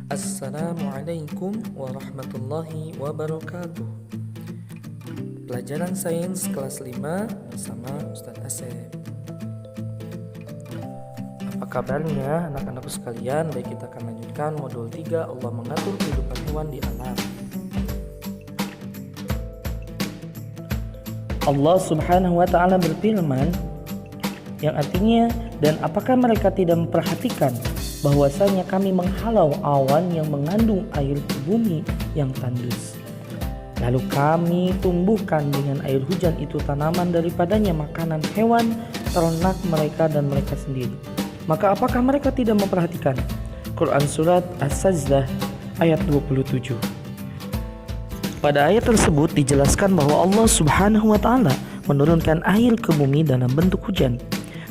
Assalamualaikum warahmatullahi wabarakatuh. Pelajaran Sains kelas 5 bersama Ustadz Asep. Apa kabarnya anak-anakku sekalian? Baik, kita akan lanjutkan modul 3, Allah mengatur kehidupan hewan di alam. Allah subhanahu wa ta'ala berfirman, yang artinya, dan apakah mereka tidak memperhatikan bahwasanya kami menghalau awan yang mengandung air ke bumi yang tandus. Lalu kami tumbuhkan dengan air hujan itu tanaman daripadanya makanan hewan, ternak mereka dan mereka sendiri. Maka apakah mereka tidak memperhatikan? Quran Surat As-Sajdah ayat 27. Pada ayat tersebut dijelaskan bahwa Allah subhanahu wa ta'ala menurunkan air ke bumi dalam bentuk hujan.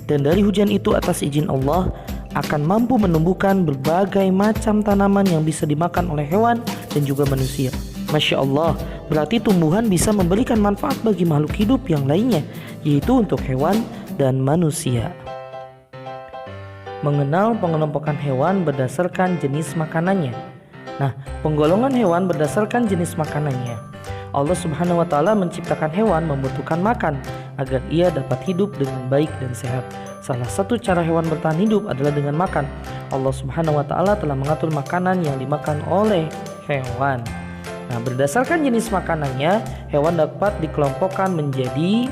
Dan dari hujan itu atas izin Allah akan mampu menumbuhkan berbagai macam tanaman yang bisa dimakan oleh hewan dan juga manusia. Masya Allah, berarti tumbuhan bisa memberikan manfaat bagi makhluk hidup yang lainnya, yaitu untuk hewan dan manusia. Mengenal pengelompokan hewan berdasarkan jenis makanannya. Nah, penggolongan hewan berdasarkan jenis makanannya. Allah subhanahu wa ta'ala menciptakan hewan membutuhkan makan agar ia dapat hidup dengan baik dan sehat. Salah satu cara hewan bertahan hidup adalah dengan makan. Allah subhanahu wa ta'ala telah mengatur makanan yang dimakan oleh hewan. Nah, berdasarkan jenis makanannya, hewan dapat dikelompokkan menjadi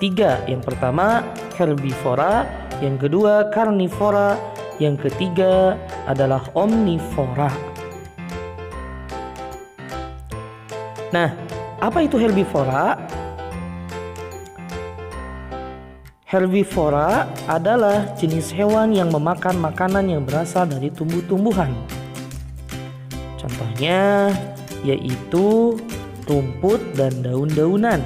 3. Yang pertama herbivora, yang kedua karnivora, yang ketiga adalah omnivora. Nah, apa itu herbivora? Herbivora adalah jenis hewan yang memakan makanan yang berasal dari tumbuh-tumbuhan. Contohnya yaitu rumput dan daun-daunan,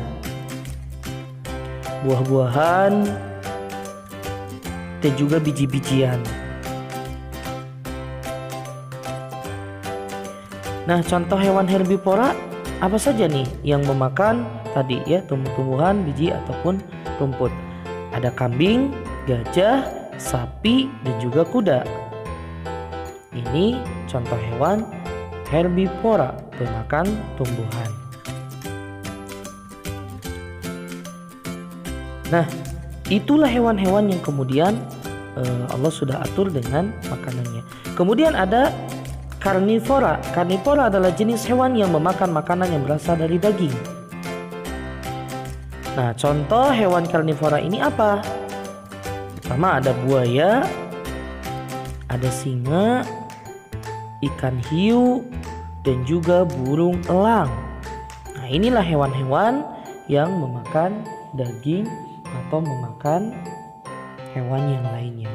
buah-buahan, dan juga biji-bijian. Nah, contoh hewan herbivora apa saja nih yang memakan tadi ya, tumbuh-tumbuhan, biji ataupun rumput? Ada kambing, gajah, sapi, dan juga kuda. Ini contoh hewan herbivora, pemakan tumbuhan. Nah, itulah hewan-hewan yang kemudian Allah sudah atur dengan makanannya. Kemudian ada karnivora. Karnivora adalah jenis hewan yang memakan makanan yang berasal dari daging. Nah, contoh hewan karnivora ini apa? Pertama ada buaya, ada singa, ikan hiu, dan juga burung elang. Nah, inilah hewan-hewan yang memakan daging atau memakan hewan yang lainnya.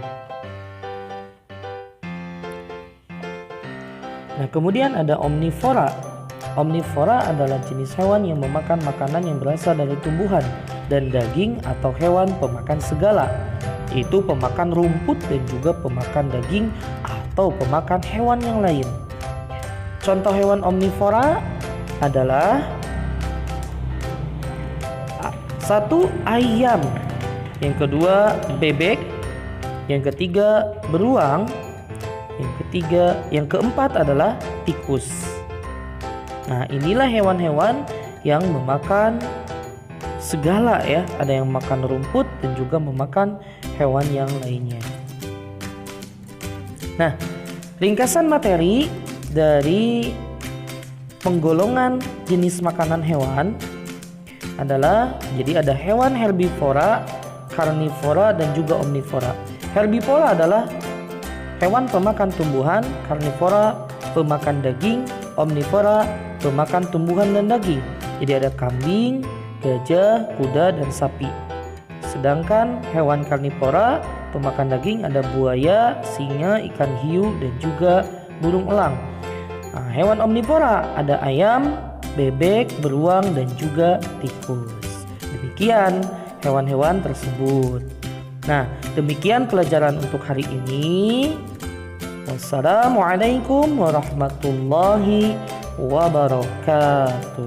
Nah, kemudian ada omnivora. Omnivora adalah jenis hewan yang memakan makanan yang berasal dari tumbuhan dan daging atau hewan pemakan segala, yaitu pemakan rumput dan juga pemakan daging atau pemakan hewan yang lain. Contoh hewan omnivora adalah 1. Ayam, yang kedua bebek, yang ketiga beruang, yang keempat adalah tikus. Nah, inilah hewan-hewan yang memakan segala ya. Ada yang makan rumput dan juga memakan hewan yang lainnya. Nah, ringkasan materi dari penggolongan jenis makanan hewan adalah, jadi ada hewan herbivora, karnivora, dan juga omnivora. Herbivora adalah hewan pemakan tumbuhan, karnivora pemakan daging, omnivora pemakan tumbuhan dan daging. Jadi ada kambing, gajah, kuda, dan sapi. Sedangkan hewan karnivora pemakan daging ada buaya, singa, ikan hiu, dan juga burung elang. Nah, hewan omnivora ada ayam, bebek, beruang, dan juga tikus. Demikian hewan-hewan tersebut. Nah, demikian pelajaran untuk hari ini. Wassalamualaikum warahmatullahi wabarakatuh.